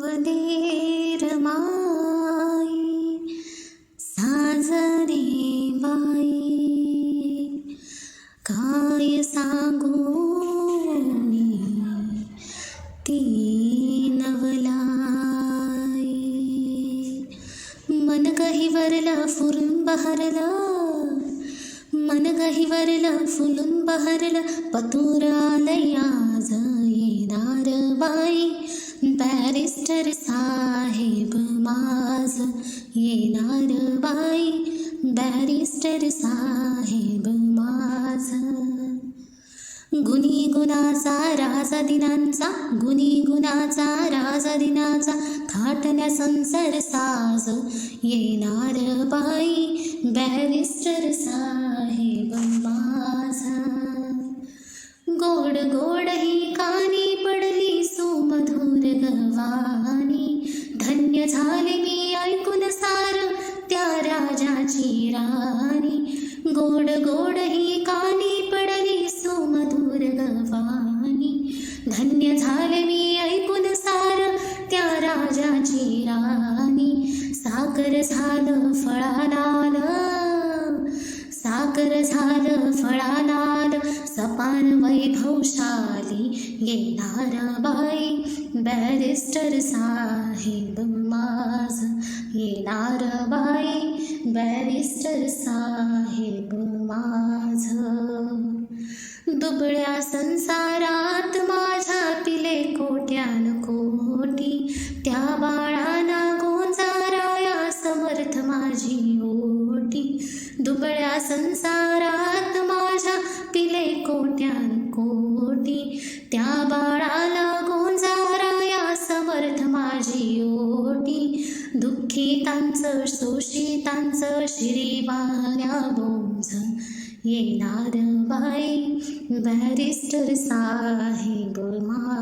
वदेर माई साजरे बाई, काय सांगू मी ती नवलाई. मन गहिवरलं फुलून बहरलं, मन गहिवरलं फुलून बहरलं, पतूर आलंय आज येणार बाई. बॅरिस्टर साहेब माझ येणार बाई, बॅरिस्टर साहेब माझ. गुणी गुणाचा राजा दिनांचा, गुणी गुणाचा राजा दिनाचा, थाटण्या संसार साज येणार बाई, बॅरिस्टर साहेब माझा. गोड गोड ही कानी पडली सुमधुर गवानी, धन्य झाले मी ऐकून सार त्या राजाची राणी. गोड गोड ही कानी पडली सुमधुर गवानी, धन्य झाले मी ऐकून सार त्या राजाची राणी. साखर झालं फळालाल, साखर झालं फळालाल, सपान वैभवशाली येणार बाई, बॅरिस्टर साहेब माझ येणार बाई, बॅरिस्टर साहेब माझ. दुबळ्या संसारात माझ्या पिले कोट्यान कोटी, त्या बाळाला गोंजाराया समर्थ माझी ओटी. दुबळ्या संसारात माझ्या पिले कोट्यान कोटी, त्या बाळाला गोंजाराया समर्थ माझी ओटी. दुःखितांचं शोषितांचं श्रीवाल्या बोंज येणार बाई, बॅरिस्टर साहेब माझ